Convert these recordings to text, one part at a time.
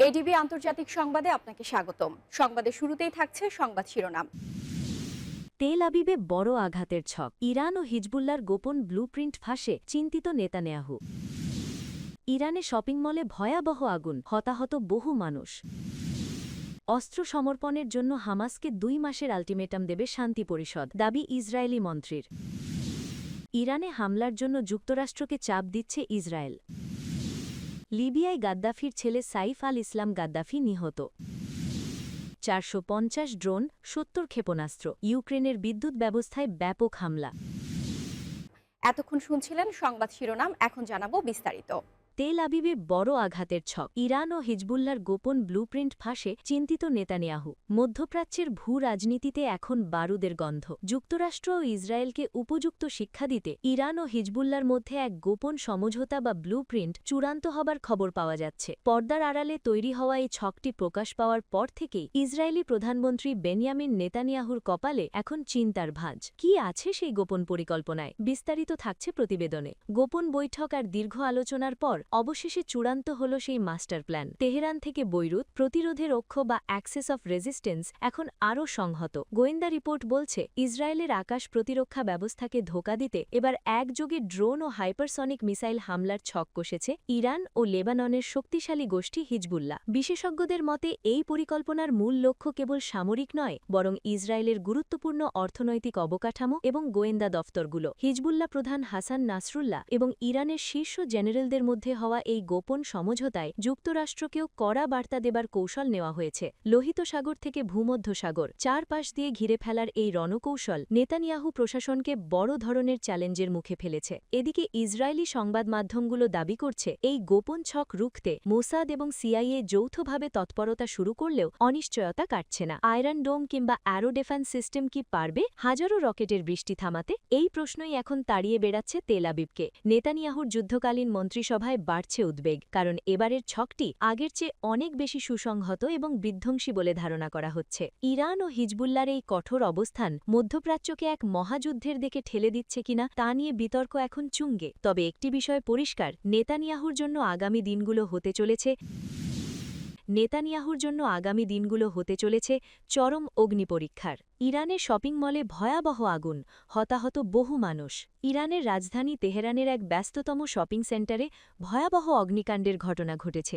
ADB আন্তর্জাতিক সংবাদে আপনাকে স্বাগতম। সংবাদের শুরুতেই থাকছে সংবাদ শিরোনাম। তেল আবিবে বড় আঘাতের ছক, ইরান ও হিজবুল্লার গোপন ব্লুপ্রিন্ট ফাঁসে চিন্তিত নেতানিয়াহু। ইরানে শপিং মলে ভয়াবহ আগুন, হতাহত বহু মানুষ। অস্ত্র সমর্পণের জন্য হামাসকে 2 মাসের আল্টিমেটাম দেবে শান্তি পরিষদ, দাবি ইসরায়েলি মন্ত্রীর। ইরানে হামলার জন্য যুক্তরাষ্ট্রকে চাপ দিচ্ছে ইসরায়েল। লিবিয়ায় গাদ্দাফির ছেলে সাইফ আল ইসলাম গাদ্দাফি নিহত। 450 ড্রোন, 70 ক্ষেপণাস্ত্র, ইউক্রেনের বিদ্যুৎ ব্যবস্থায় ব্যাপক হামলা। এতক্ষণ শুনছিলেন সংবাদ শিরোনাম, এখন জানাবো বিস্তারিত। তেল আবিবে বড় আঘাতের ছক, ইরান ও হিজবুল্লার গোপন ব্লুপ্রিন্ট ফাঁসে চিন্তিত নেতানিয়াহু। মধ্যপ্রাচ্যের ভূ রাজনীতিতে এখন বারুদের গন্ধ। যুক্তরাষ্ট্র ও ইসরায়েলকে উপযুক্ত শিক্ষা দিতে ইরান ও হিজবুল্লার মধ্যে এক গোপন সমঝোতা বা ব্লুপ্রিন্ট চূড়ান্ত হবার খবর পাওয়া যাচ্ছে। পর্দার আড়ালে তৈরি হওয়া এই ছকটি প্রকাশ পাওয়ার পর থেকেই ইসরায়েলি প্রধানমন্ত্রী বেনিয়ামিন নেতানিয়াহুর কপালে এখন চিন্তার ভাঁজ। কি আছে সেই গোপন পরিকল্পনায়? বিস্তারিত থাকছে প্রতিবেদনে। গোপন বৈঠক আর দীর্ঘ আলোচনার পর অবশেষে চূড়ান্ত হল সেই মাস্টার প্ল্যান। তেহরান থেকে বৈরুত প্রতিরোধের অক্ষ বা অ্যাক্সেস অফ রেজিস্ট্যান্স এখন আরও সংহত। গোয়েন্দা রিপোর্ট বলছে, ইসরায়েলের আকাশ প্রতিরক্ষা ব্যবস্থাকে ধোঁকা দিতে এবার একযোগে ড্রোন ও হাইপারসনিক মিসাইল হামলার ছক কষেছে ইরান ও লেবাননের শক্তিশালী গোষ্ঠী হিজবুল্লাহ। বিশেষজ্ঞদের মতে এই পরিকল্পনার মূল লক্ষ্য কেবল সামরিক নয়, বরং ইসরায়েলের গুরুত্বপূর্ণ অর্থনৈতিক অবকাঠামো এবং গোয়েন্দা দফতরগুলো। হিজবুল্লাহ প্রধান হাসান নাসরুল্লাহ এবং ইরানের শীর্ষ জেনারেলদের মধ্যে হওয়া এই গোপন সমঝোতায় যুক্তরাষ্ট্রকেও কড়া বার্তা দেবার কৌশল নেওয়া হয়েছে। লোহিত সাগর থেকে ভূমধ্য সাগর চারপাশ দিয়ে ঘিরে ফেলার এই রণকৌশল নেতানিয়াহু প্রশাসনকে বড় ধরনের চ্যালেঞ্জের মুখে ফেলেছে। এদিকে ইসরায়েলি সংবাদ মাধ্যমগুলো দাবি করছে, এই গোপন ছক রুখতে মোসাদ এবং সিআইএ যৌথভাবে তৎপরতা শুরু করলেও অনিশ্চয়তা কাটছে না। আয়রন ডোম কিংবা অ্যারো ডিফেন্স সিস্টেম কি পারবে হাজারো রকেটের বৃষ্টি থামাতে? এই প্রশ্নই এখন তাড়িয়ে বেড়াচ্ছে তেল আবিবকে। নেতানিয়াহুর যুদ্ধকালীন মন্ত্রিসভায় বাড়ছে উদ্বেগ, কারণ এবারের ছকটি আগের চেয়ে অনেক বেশি সুসংহত এবং বিধ্বংসী বলে ধারণা করা হচ্ছে। ইরান ও হিজবুল্লার এই কঠোর অবস্থান মধ্যপ্রাচ্যকে এক মহাযুদ্ধের দিকে ঠেলে দিচ্ছে কিনা তা নিয়ে বিতর্ক এখন চুঙ্গে। তবে একটি বিষয় পরিষ্কার, নেতানিয়াহুর জন্য আগামী দিনগুলো হতে চলেছে চরম অগ্নিপরীক্ষার। ইরানের শপিং মলে ভয়াবহ আগুন, হতাহত বহু মানুষ। ইরানের রাজধানী তেহরানের এক ব্যস্ততম শপিং সেন্টারে ভয়াবহ অগ্নিকাণ্ডের ঘটনা ঘটেছে।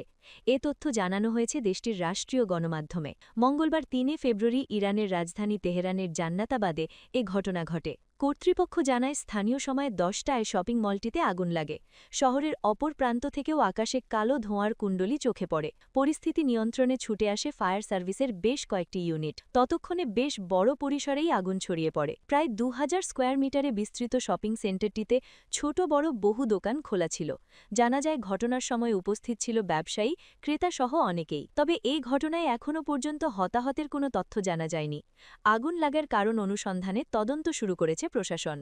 এ তথ্য জানানো হয়েছে দেশটির রাষ্ট্রীয় গণমাধ্যমে। মঙ্গলবার ৩ ফেব্রুয়ারি ইরানের রাজধানী তেহরানের জান্নাতাবাদে এ ঘটনা ঘটে। কর্তৃপক্ষ জানায়, স্থানীয় সময় 10টায় শপিং মলটিতে আগুন লাগে। শহরের অপর প্রান্ত থেকেও আকাশে কালো ধোঁয়ার কুণ্ডলী চোখে পড়ে। পরিস্থিতি নিয়ন্ত্রণে ছুটে আসে ফায়ার সার্ভিসের বেশ কয়েকটি ইউনিট। ততক্ষণে বেশ বড় পরিসরেই আগুন ছড়িয়ে পড়ে। প্রায় 2000 স্কোয়ার মিটারে বিস্তৃত শপিং সেন্টারটিতে ছোট বড় বহু দোকান খোলা ছিল। জানা যায়, ঘটনার সময় উপস্থিত ছিল ব্যবসায়ী, ক্রেতাসহ অনেকেই। তবে এই ঘটনায় এখনও পর্যন্ত হতাহতের কোনো তথ্য জানা যায়নি। আগুন লাগার কারণ অনুসন্ধানে তদন্ত শুরু করেছে প্রশাসন।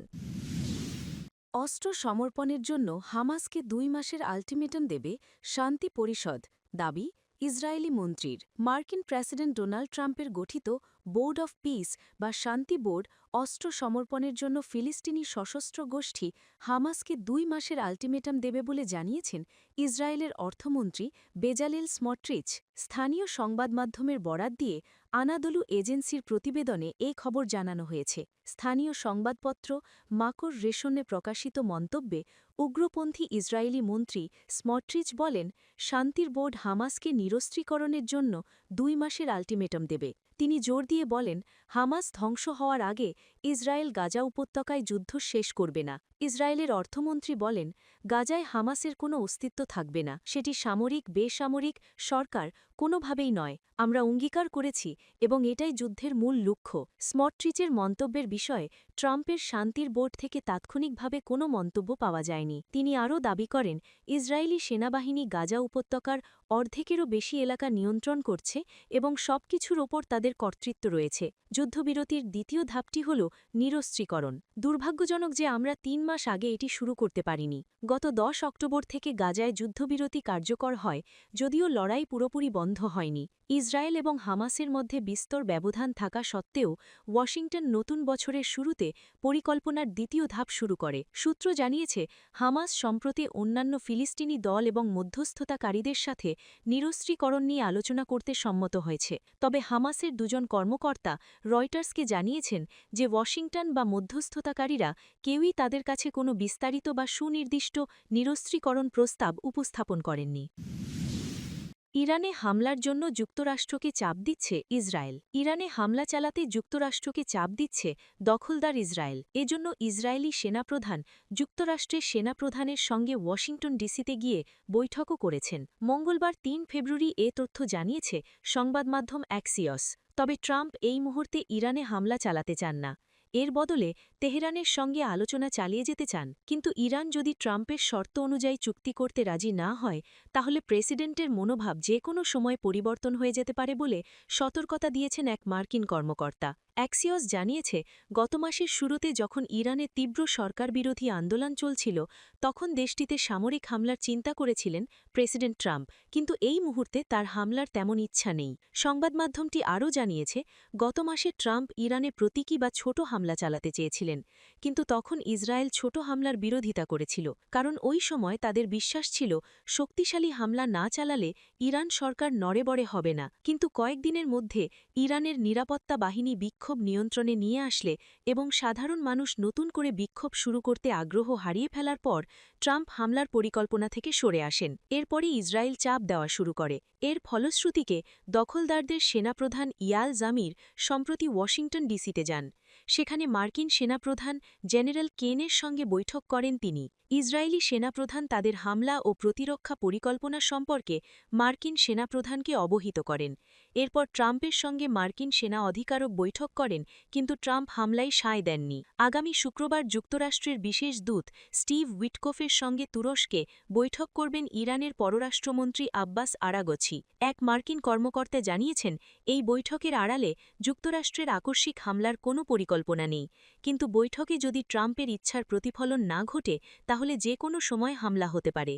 অস্ত্র সমর্পণের জন্য হামাসকে 2 মাসের আল্টিমেটাম দেবে শান্তি পরিষদ, দাবি ইসরায়েলি মন্ত্রীর। মার্কিন প্রেসিডেন্ট ডোনাল্ড ট্রাম্পের গঠিত বোর্ড অফ পিস বা শান্তি বোর্ড অস্ত্র সমর্পণের জন্য ফিলিস্তিনি সশস্ত্র গোষ্ঠী হামাসকে 2 মাসের আল্টিমেটাম দেবে বলে জানিয়েছেন ইসরায়েলের অর্থমন্ত্রী বেজালেল স্মট্রিচ। স্থানীয় সংবাদ মাধ্যমের বরাত দিয়ে আনাদলু এজেন্সির প্রতিবেদনে এই খবর জানানো হয়েছে। স্থানীয় সংবাদপত্র মাকর রেশনে প্রকাশিত মন্তব্যে উগ্রপন্থী ইসরায়েলি মন্ত্রী স্মট্রিচ বলেন, শান্তির বোর্ড হামাসকে নিরস্ত্রীকরণের জন্য 2 মাসের আল্টিমেটাম দেবে। তিনি জোর দিয়ে বলেন, হামাস ধ্বংস হওয়ার আগে ইসরায়েল গাজা উপত্যকায় যুদ্ধ শেষ করবে না। ইসরায়েলের অর্থমন্ত্রী বলেন, গাজায় হামাসের কোনো অস্তিত্ব থাকবে না, সেটি সামরিক বেসামরিক সরকার কোনোভাবেই নয়। আমরা অঙ্গীকার করেছি এবং এটাই যুদ্ধের মূল লক্ষ্য। স্মট্রিচের মন্তব্যের বিষয়ে ট্রাম্পের শান্তির বোর্ড থেকে তাৎক্ষণিকভাবে কোনো মন্তব্য পাওয়া যায়নি। তিনি আরও দাবি করেন, ইসরায়েলি সেনাবাহিনী গাজা উপত্যকার অর্ধেকেরও বেশি এলাকা নিয়ন্ত্রণ করছে এবং সবকিছুর ওপর তাদের কর্তৃত্ব রয়েছে। যুদ্ধবিরতির দ্বিতীয় ধাপটি হল নিরস্ত্রীকরণ। দুর্ভাগ্যজনক যে আমরা 3 মাস মাস আগে এটি শুরু করতে পারিনি। গত 10 অক্টোবর থেকে গাজায় যুদ্ধবিরতি কার্যকর হয়, যদিও লড়াই পুরোপুরি বন্ধ হয়নি। ইসরায়েল এবং হামাসের মধ্যে বিস্তর ব্যবধান থাকা সত্ত্বেও ওয়াশিংটন নতুন বছরের শুরুতে পরিকল্পনার দ্বিতীয় ধাপ শুরু করে। সূত্র জানিয়েছে, হামাস সম্প্রতি অন্যান্য ফিলিস্তিনি দল এবং মধ্যস্থতাকারীদের সাথে নিরস্ত্রীকরণ নিয়ে আলোচনা করতে সম্মত হয়েছে। তবে হামাসের দুজন কর্মকর্তা রয়টার্সকে জানিয়েছেন যে ওয়াশিংটন বা মধ্যস্থতাকারীরা কেউই তাদের কাছে কোনো বিস্তারিত বা সুনির্দিষ্ট নিরস্ত্রীকরণ প্রস্তাব উপস্থাপন করেননি। ইরানে হামলার জন্য যুক্তরাষ্ট্রকে চাপ দিচ্ছে ইসরায়েল। ইরানে হামলা চালাতে যুক্তরাষ্ট্রকে চাপ দিচ্ছে দখলদার ইসরায়েল। এজন্য ইসরায়েলি সেনাপ্রধান যুক্তরাষ্ট্রের সেনাপ্রধানের সঙ্গে ওয়াশিংটন ডিসিতে গিয়ে বৈঠকও করেছেন। মঙ্গলবার ৩ ফেব্রুয়ারি এ তথ্য জানিয়েছে সংবাদমাধ্যম অ্যাক্সিয়স। তবে ট্রাম্প এই মুহূর্তে ইরানে হামলা চালাতে চান না। এর বদলে তেহরানের সঙ্গে আলোচনা চালিয়ে যেতে চান। কিন্তু ইরান যদি ট্রাম্পের শর্ত অনুযায়ী চুক্তি করতে রাজি না হয়, তাহলে প্রেসিডেন্টের মনোভাব যে কোনো সময় পরিবর্তন হয়ে যেতে পারে বলে সতর্কতা দিয়েছেন এক মার্কিন কর্মকর্তা। অ্যাক্সিয়স জানিয়েছে, গত মাসের শুরুতে যখন ইরানে তীব্র সরকারবিরোধী আন্দোলন চলছিল, তখন দেশটিতে সামরিক হামলার চিন্তা করেছিলেন প্রেসিডেন্ট ট্রাম্প, কিন্তু এই মুহূর্তে তার হামলার তেমন ইচ্ছা নেই। সংবাদমাধ্যমটি আরও জানিয়েছে, গত মাসে ট্রাম্প ইরানে প্রতীকী বা ছোট হামলা চালাতে চেয়েছিলেন, কিন্তু তখন ইসরায়েল ছোট হামলার বিরোধিতা করেছিল, কারণ ওই সময় তাদের বিশ্বাস ছিল শক্তিশালী হামলা না চালালে ইরান সরকার নড়েবড়ে হবে না। কিন্তু কয়েকদিনের মধ্যে ইরানের নিরাপত্তা বাহিনী বিক্ষোভ নিয়ন্ত্রণে নিয়ে আসলে এবং সাধারণ মানুষ নতুন করে বিক্ষোভ শুরু করতে আগ্রহ হারিয়ে ফেলার পর ট্রাম্প হামলার পরিকল্পনা থেকে সরে আসেন। এরপরই ইসরায়েল চাপ দেওয়া শুরু করে। এর ফলশ্রুতিকে দখলদারদের সেনাপ্রধান ইয়াল জামির সম্প্রতি ওয়াশিংটন ডিসিতে যান। সেখানে মার্কিন সেনাপ্রধান জেনারেল কেনের সঙ্গে বৈঠক করেন তিনি। ইসরায়েলি সেনাপ্রধান তাদের হামলা ও প্রতিরক্ষা পরিকল্পনা সম্পর্কে মার্কিন সেনাপ্রধানকে অবহিত করেন। এরপর ট্রাম্পের সঙ্গে মার্কিন সেনা অধিকারক বৈঠক করেন, কিন্তু ট্রাম্প হামলায় সায় দেননি। আগামী শুক্রবার যুক্তরাষ্ট্রের বিশেষ দূত স্টিভ উইটকফের সঙ্গে তুরস্কে বৈঠক করবেন ইরানের পররাষ্ট্রমন্ত্রী আব্বাস আরাগচি। এক মার্কিন কর্মকর্তা জানিয়েছেন, এই বৈঠকের আড়ালে যুক্তরাষ্ট্রের আকস্মিক হামলার কোনো পরিকল্পনা নেই, কিন্তু বৈঠকে যদি ট্রাম্পের ইচ্ছার প্রতিফলন না ঘটে, তাহলে যে কোনো সময় হামলা হতে পারে।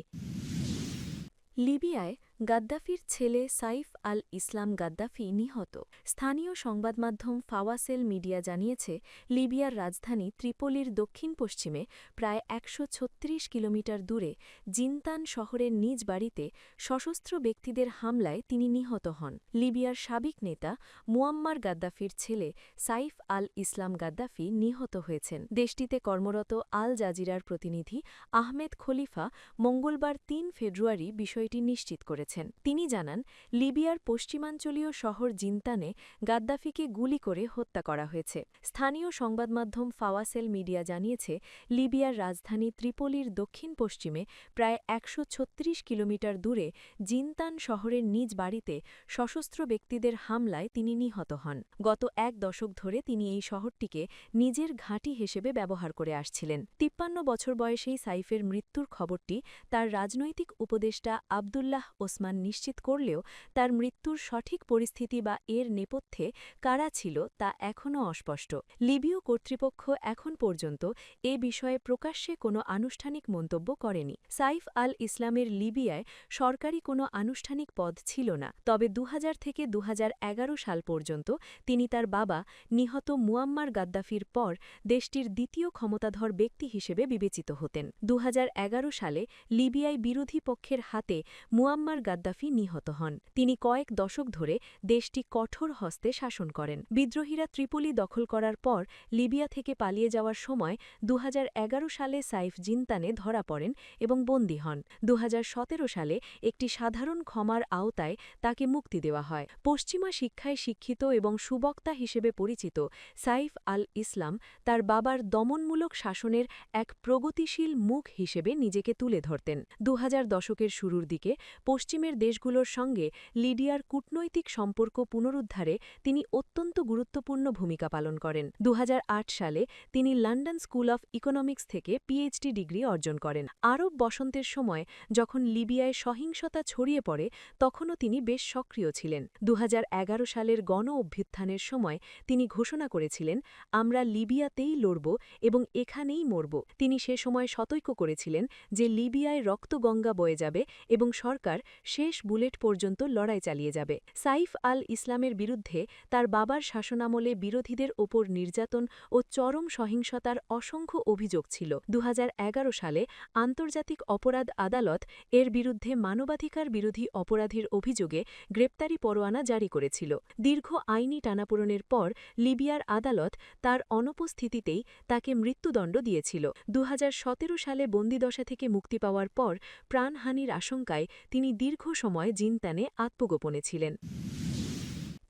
লিবিয়ায় গাদ্দাফির ছেলে সাইফ আল ইসলাম গাদ্দাফি নিহত। স্থানীয় সংবাদমাধ্যম ফাওয়াসেল মিডিয়া জানিয়েছে, লিবিয়ার রাজধানী ত্রিপোলির দক্ষিণ পশ্চিমে প্রায় ১৩৬ কিলোমিটার দূরে জিনতান শহরের নিজ বাড়িতে সশস্ত্র ব্যক্তিদের হামলায় তিনি নিহত হন। লিবিয়ার সাবেক নেতা মুয়াম্মার গাদ্দাফির ছেলে সাইফ আল ইসলাম গাদ্দাফি নিহত হয়েছেন। দেশটিতে কর্মরত আল জাজিরার প্রতিনিধি আহমেদ খলিফা মঙ্গলবার ৩ ফেব্রুয়ারি বিষয়টি নিশ্চিত করেছেন। তিনি জানান, লিবিয়ার পশ্চিমাঞ্চলীয় শহর জিনতানে গাদ্দাফিকে গুলি করে হত্যা করা হয়েছে। স্থানীয় সংবাদমাধ্যম ফাওয়াসেল মিডিয়া জানিয়েছে, লিবিয়ার রাজধানী ত্রিপোলির দক্ষিণ পশ্চিমে প্রায় ১৩৬ কিলোমিটার দূরে জিনতান শহরের নিজ বাড়িতে সশস্ত্র ব্যক্তিদের হামলায় তিনি নিহত হন। গত ১ দশক ধরে তিনি এই শহরটিকে নিজের ঘাঁটি হিসেবে ব্যবহার করে আসছিলেন। ৫৩ বছর বয়সেই সাইফের মৃত্যুর খবরটি তার রাজনৈতিক উপদেষ্টা আবদুল্লাহ ওসমান নিশ্চিত করলেও তার মৃত্যুর সঠিক পরিস্থিতি বা এর নেপথ্যে কারা ছিল তা এখনও অস্পষ্ট। লিবীয় কর্তৃপক্ষ এখন পর্যন্ত এ বিষয়ে প্রকাশ্যে কোনো আনুষ্ঠানিক মন্তব্য করেনি। সাইফ আল ইসলামের লিবিয়ায় সরকারি কোনো আনুষ্ঠানিক পদ ছিল না, তবে ২০০০ থেকে ২০১১ সাল পর্যন্ত তিনি তার বাবা নিহত মুয়াম্মার গাদ্দাফির পর দেশটির দ্বিতীয় ক্ষমতাধর ব্যক্তি হিসেবে বিবেচিত হতেন। ২০১১ সালে লিবিয়ায় বিরোধী পক্ষের হাতে মুয়াম্মার গাদ্দাফি নিহত হন। তিনি কয়েক দশক ধরে দেশটি কঠোর হস্তে শাসন করেন। বিদ্রোহীরা ত্রিপোলি দখল করার পর লিবিয়া থেকে পালিয়ে যাওয়ার সময় ২০১১ সালে সাইফ জিনতানে ধরা পড়েন এবং বন্দী হন। ২০১৭ সালে একটি সাধারণ ক্ষমার আওতায় তাকে মুক্তি দেওয়া হয়। পশ্চিমা শিক্ষায় শিক্ষিত এবং সুবক্তা হিসেবে পরিচিত সাইফ আল ইসলাম তার বাবার দমনমূলক শাসনের এক প্রগতিশীল মুখ হিসেবে নিজেকে তুলে ধরতেন। ২০০০ দশকের শুরুর দিকে পশ্চিমা পশ্চিমের দেশগুলোর সঙ্গে লিবিয়ার কূটনৈতিক সম্পর্ক পুনরুদ্ধারে তিনি অত্যন্ত গুরুত্বপূর্ণ ভূমিকা পালন করেন। 2008 সালে তিনি লন্ডন স্কুল অফ ইকোনমিক্স থেকে পিএইচডি ডিগ্রি অর্জন করেন। আরব বসন্তের সময় যখন লিবিয়ায় সহিংসতা ছড়িয়ে পড়ে তখনও তিনি বেশ সক্রিয় ছিলেন। 2011 সালের গণ-অভ্যুত্থানের সময় তিনি ঘোষণা করেছিলেন, আমরা লিবিয়াতেই লড়ব এবং এখানেই মরব। তিনি সে সময় সতর্ক করেছিলেন যে লিবিয়ায় রক্তগঙ্গা বয়ে যাবে এবং সরকার শেষ বুলেট পর্যন্ত লড়াই চালিয়ে যাবে। সাইফ আল ইসলামের বিরুদ্ধে তার বাবার শাসনামলে বিরোধীদের ওপর নির্যাতন ও চরম সহিংসতার অসংখ্য অভিযোগ ছিল। 2011 সালে আন্তর্জাতিক অপরাধ আদালত এর বিরুদ্ধে মানবাধিকার বিরোধী অপরাধীর অভিযোগে গ্রেপ্তারি পরোয়ানা জারি করেছিল। দীর্ঘ আইনি টানাপোড়েনের পর লিবিয়ার আদালত তার অনুপস্থিতিতেই তাকে মৃত্যুদণ্ড দিয়েছিল। 2017 সালে বন্দিদশা থেকে মুক্তি পাওয়ার পর প্রাণহানির আশঙ্কায় তিনি দীর্ঘ সময় জিনতানে আত্মগোপনে ছিলেন।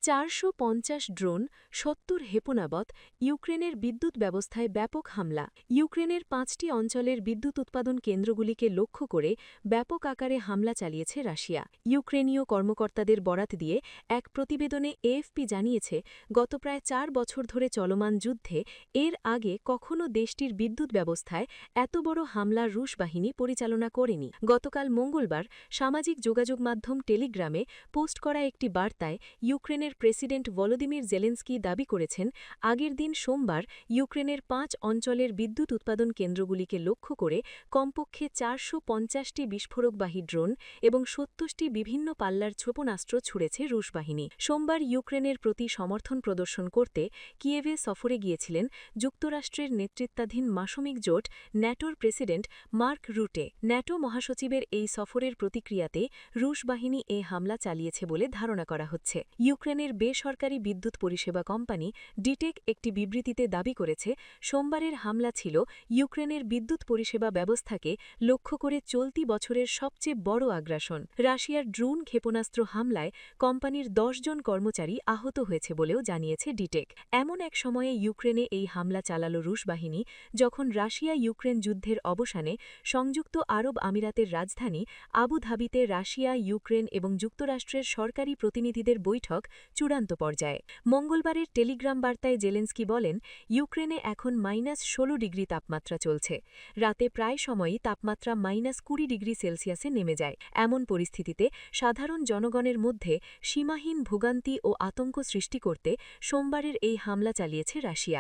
450 ড্রোন, 70 হেপনাবত, ইউক্রেনের বিদ্যুৎ ব্যবস্থায় ব্যাপক হামলা। ইউক্রেনের 5টি অঞ্চলের বিদ্যুৎ উৎপাদন কেন্দ্রগুলিকে লক্ষ্য করে ব্যাপক আকারে হামলা চালিয়েছে রাশিয়া। ইউক্রেনীয় কর্মকর্তাদের বরাত দিয়ে এক প্রতিবেদনে এএফপি জানিয়েছে, গত প্রায় 4 বছর ধরে চলমান যুদ্ধে এর আগে কখনও দেশটির বিদ্যুৎ ব্যবস্থায় এত বড় হামলা রুশ বাহিনী পরিচালনা করেনি। গতকাল মঙ্গলবার সামাজিক যোগাযোগ মাধ্যম টেলিগ্রামে পোস্ট করা একটি বার্তায় ইউক্রেনের প্রেসিডেন্ট ভলোদিমির জেলেন্সকি দাবি করেছেন, আগের দিন সোমবার ইউক্রেনের 5 অঞ্চলের বিদ্যুৎ উৎপাদন কেন্দ্রগুলিকে লক্ষ্য করে কমপক্ষে 450টি বিস্ফোরকবাহী ড্রোন এবং 70টি বিভিন্ন পাল্লার ক্ষেপণাস্ত্র ছুড়েছে রুশ বাহিনী। সোমবার ইউক্রেনের প্রতি সমর্থন প্রদর্শন করতে কিয়েভে সফরে গিয়েছিলেন যুক্তরাষ্ট্রের নেতৃত্বাধীন মাসমিক জোট ন্যাটোর প্রেসিডেন্ট মার্ক রুটে। ন্যাটো মহাসচিবের এই সফরের প্রতিক্রিয়াতে রুশ বাহিনী এ হামলা চালিয়েছে বলে ধারণা করা হচ্ছে। ইউক্রেনের বেসরকারি বিদ্যুৎ পরিষেবা কোম্পানি ডিটেক একটি বিবৃতিতে দাবি করেছে, সোমবারের হামলা ছিল ইউক্রেনের বিদ্যুৎ পরিষেবা ব্যবস্থাকে লক্ষ্য করে চলতি বছরের সবচেয়ে বড় আগ্রাসন। রাশিয়ার ড্রোন ক্ষেপণাস্ত্র হামলায় কোম্পানির 10 জন কর্মচারী আহত হয়েছে বলেও জানিয়েছে ডিটেক। এমন এক সময়ে ইউক্রেনে এই হামলা চালালো রুশ বাহিনী, যখন রাশিয়া ইউক্রেন যুদ্ধের অবসানে সংযুক্ত আরব আমিরাতের রাজধানী আবুধাবিতে রাশিয়া, ইউক্রেন এবং যুক্তরাষ্ট্রের সরকারি প্রতিনিধিদের বৈঠক চূড়ান্ত পর্যায়ে। মঙ্গলবারের টেলিগ্রাম বার্তায় জেলেন্সকি বলেন, ইউক্রেনে এখন -16 ডিগ্রি তাপমাত্রা চলছে। রাতে প্রায় সময়ই তাপমাত্রা -20 ডিগ্রি সেলসিয়াসে নেমে যায়। এমন পরিস্থিতিতে সাধারণ জনগণের মধ্যে সীমাহীন ভোগান্তি ও আতঙ্ক সৃষ্টি করতে সোমবারের এই হামলা চালিয়েছে রাশিয়া।